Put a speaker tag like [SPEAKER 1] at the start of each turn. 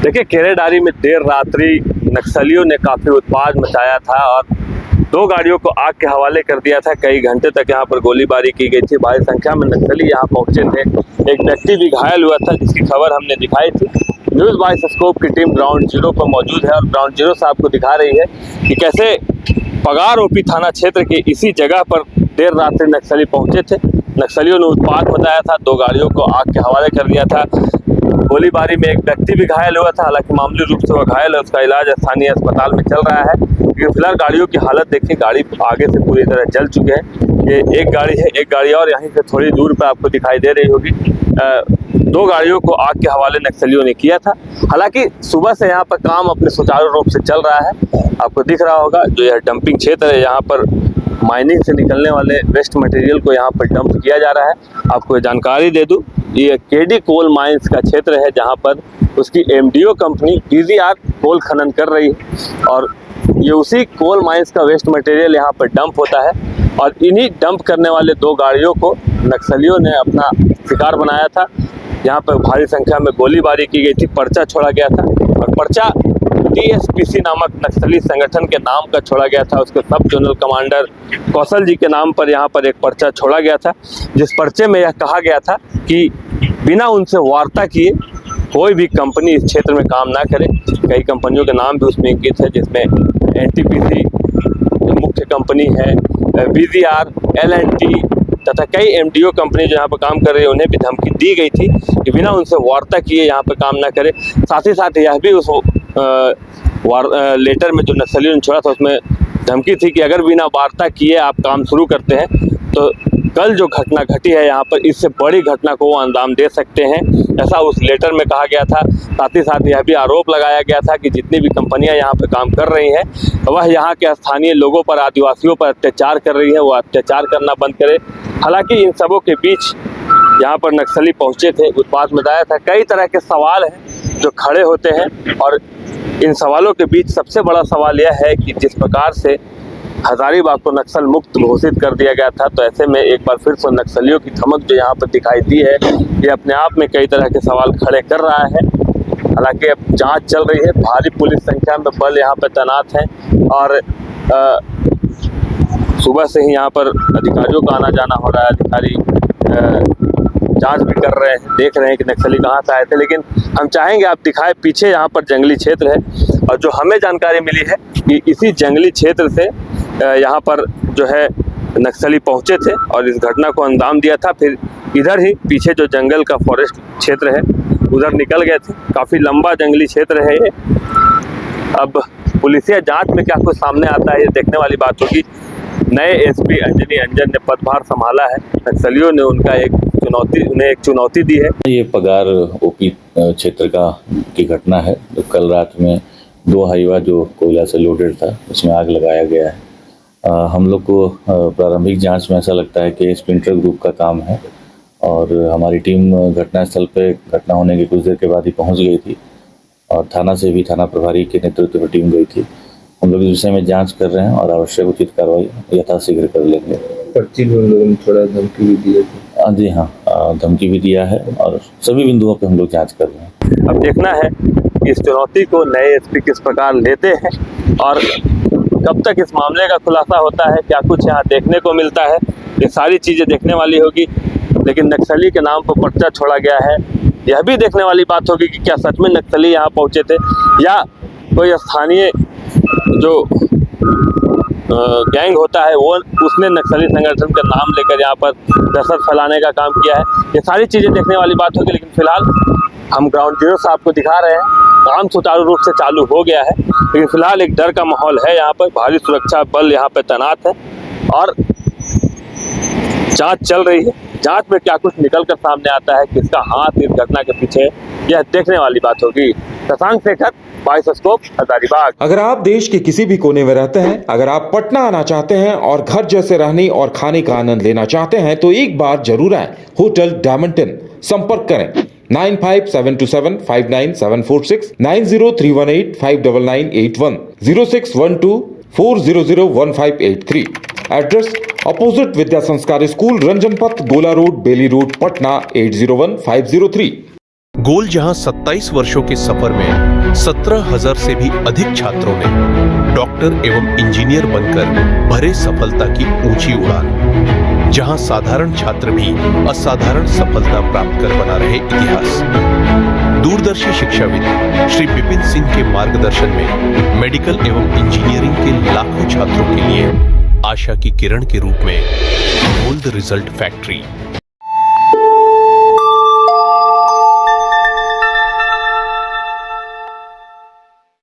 [SPEAKER 1] देखिए, केरेडारी में देर रात्रि नक्सलियों ने काफ़ी उत्पात मचाया था और 2 गाड़ियों को आग के हवाले कर दिया था। कई घंटे तक यहाँ पर गोलीबारी की गई थी। भारी संख्या में नक्सली यहाँ पहुँचे थे। एक व्यक्ति भी घायल हुआ था, जिसकी खबर हमने दिखाई थी। न्यूज़ बाय स्कोप की टीम ग्राउंड जीरो पर मौजूद है और ग्राउंड जीरो से आपको दिखा रही है कि कैसे पगार ओपी थाना क्षेत्र के इसी जगह पर देर रात्रि नक्सली पहुँचे थे। नक्सलियों ने उत्पात मचाया था, 2 गाड़ियों को आग के हवाले कर दिया था। गोलीबारी में एक व्यक्ति भी घायल हुआ था, हालांकि मामूली रूप से वह घायल है, उसका इलाज स्थानीय अस्पताल में चल रहा है। लेकिन फिलहाल गाड़ियों की हालत देखिए, गाड़ी आगे से पूरी तरह जल चुके हैं। ये एक गाड़ी है, एक गाड़ी और यहीं से थोड़ी दूर पर आपको दिखाई दे रही होगी। 2 गाड़ियों को आग के हवाले नक्सलियों ने किया था। हालांकि सुबह से यहाँ पर काम अपने सुचारू रूप से चल रहा है। आपको दिख रहा होगा जो यह डंपिंग क्षेत्र है, यहाँ पर माइनिंग से निकलने वाले वेस्ट मटेरियल को यहाँ पर डंप किया जा रहा है। आपको जानकारी दे दूं, ये केडी कोल माइंस का क्षेत्र है, जहाँ पर उसकी एमडीओ कंपनी डीजीआर कोल खनन कर रही है और ये उसी कोल माइंस का वेस्ट मटेरियल यहाँ पर डंप होता है। और इन्हीं डंप करने वाले 2 गाड़ियों को नक्सलियों ने अपना शिकार बनाया था। यहाँ पर भारी संख्या में गोलीबारी की गई थी, पर्चा छोड़ा गया था और पर्चा टीएसपीसी नामक नक्सली संगठन के नाम का छोड़ा गया था। उसके सब जोनल कमांडर कौशल जी के नाम पर यहाँ पर एक पर्चा छोड़ा गया था, जिस पर्चे में यह कहा गया था कि बिना उनसे वार्ता किए कोई भी कंपनी इस क्षेत्र में काम ना करे। कई कंपनियों के नाम भी उसमें अंकित है, जिसमें एनटीपीसी मुख्य कंपनी है, बीजीआर, एलएनटी तथा कई एमडीओ कंपनी जो यहाँ पर काम कर रही है, उन्हें भी धमकी दी गई थी कि बिना उनसे वार्ता किए यहाँ पर काम ना करे। साथ ही साथ यह भी उस लेटर में जो नक्सलियों ने छोड़ा था उसमें धमकी थी कि अगर बिना वार्ता किए आप काम शुरू करते हैं तो कल जो घटना घटी है यहाँ पर, इससे बड़ी घटना को वो अंजाम दे सकते हैं, ऐसा उस लेटर में कहा गया था। साथ ही साथ यह भी आरोप लगाया गया था कि जितनी भी कंपनियां यहाँ पर काम कर रही हैं वह यहाँ के स्थानीय लोगों पर, आदिवासियों पर अत्याचार कर रही है, वो अत्याचार करना बंद करे। हालांकि इन सबों के बीच यहाँ पर नक्सली पहुँचे थे, उत्पात मचाया था। कई तरह के सवाल हैं जो खड़े होते हैं और इन सवालों के बीच सबसे बड़ा सवाल यह है कि जिस प्रकार से हजारीबाग को नक्सल मुक्त घोषित कर दिया गया था, तो ऐसे में एक बार फिर से नक्सलियों की धमक जो यहाँ पर दिखाई दी है, ये अपने आप में कई तरह के सवाल खड़े कर रहा है। हालांकि अब जांच चल रही है, भारी पुलिस संख्या में बल यहाँ पर तैनात है और सुबह से ही यहाँ पर अधिकारियों का आना जाना हो रहा है। अधिकारी जांच भी कर रहे हैं, देख रहे हैं कि नक्सली कहाँ से आए थे। लेकिन हम चाहेंगे आप दिखाए, पीछे यहाँ पर जंगली क्षेत्र है और जो हमें जानकारी मिली है कि इसी जंगली क्षेत्र से यहाँ पर जो है नक्सली पहुँचे थे और इस घटना को अंजाम दिया था। फिर इधर ही पीछे जो जंगल का फॉरेस्ट क्षेत्र है उधर निकल गए थे। काफ़ी लंबा जंगली क्षेत्र है ये। अब पुलिसिया जांच में क्या कुछ सामने आता है, ये देखने वाली बात होगी। नए एसपी अंजनी अंजन ने पदभार संभाला है। नक्सलियों ने उन्हें एक चुनौती दी है।
[SPEAKER 2] ये पगार ओपी क्षेत्र की घटना है। तो कल रात में 2 हाईवा जो कोयला से लोडेड था, उसमें आग लगाया गया है। हम लोग को प्रारंभिक जांच में ऐसा लगता है कि स्प्लिंटर ग्रुप का काम है और हमारी टीम घटनास्थल पे घटना होने के कुछ देर के बाद ही पहुंच गई थी और थाना से भी थाना प्रभारी के नेतृत्व में टीम गई थी। हम लोग इस विषय में जांच कर रहे हैं और आवश्यक उचित कार्रवाई यथाशीघ्र कर लेंगे।
[SPEAKER 3] पर्ची में हम लोगों ने थोड़ा धमकी भी दी है।
[SPEAKER 2] जी हाँ, धमकी भी दिया है और सभी बिंदुओं पे हम लोग जांच कर रहे हैं।
[SPEAKER 1] अब देखना है कि इस चुनौती को नए एसपी किस प्रकार लेते हैं और कब तक इस मामले का खुलासा होता है, क्या कुछ यहाँ देखने को मिलता है, ये सारी चीज़ें देखने वाली होगी। लेकिन नक्सली के नाम पर पर्चा छोड़ा गया है, यह भी देखने वाली बात होगी कि क्या सच में नक्सली यहाँ पहुँचे थे या कोई स्थानीय जो गैंग होता है वो उसने नक्सली संगठन का नाम लेकर यहाँ पर दहशत फैलाने का काम किया है। ये सारी चीज़ें देखने वाली बात होगी। लेकिन फिलहाल हम ग्राउंड जीरो से आपको दिखा रहे हैं, काम सुचारू रूप से चालू हो गया है। लेकिन फिलहाल एक डर का माहौल है यहाँ पर, भारी सुरक्षा बल यहाँ पर तैनात है और जांच चल रही है। जांच में क्या कुछ निकल कर सामने आता है, किसका हाथ इस घटना के पीछे है, यह देखने वाली बात होगी। शशांक शेखर, बायोस्कोप, हजारीबाग।
[SPEAKER 4] अगर आप देश के किसी भी कोने में रहते हैं, अगर आप पटना आना चाहते हैं और घर जैसे रहने और खाने का आनंद लेना चाहते हैं तो एक बार जरूर आए होटल डायमंटन। संपर्क करें 9572759746, 9031859981, 0612400158 एड्रेस अपोजिट विद्या संस्कार स्कूल, रंजन पथ, गोला रोड, बेली रोड, पटना 801503।
[SPEAKER 5] गोल जहां 27 वर्षों के सफर में 17,000 से भी अधिक छात्रों ने डॉक्टर एवं इंजीनियर बनकर भरे सफलता की ऊंची उड़ान, जहां साधारण छात्र भी असाधारण सफलता प्राप्त कर बना रहे इतिहास। दूरदर्शी शिक्षाविद श्री विपिन सिंह के मार्गदर्शन में मेडिकल एवं इंजीनियरिंग के लाखों छात्रों के लिए आशा की किरण के रूप में बोल्ड रिजल्ट फैक्ट्री।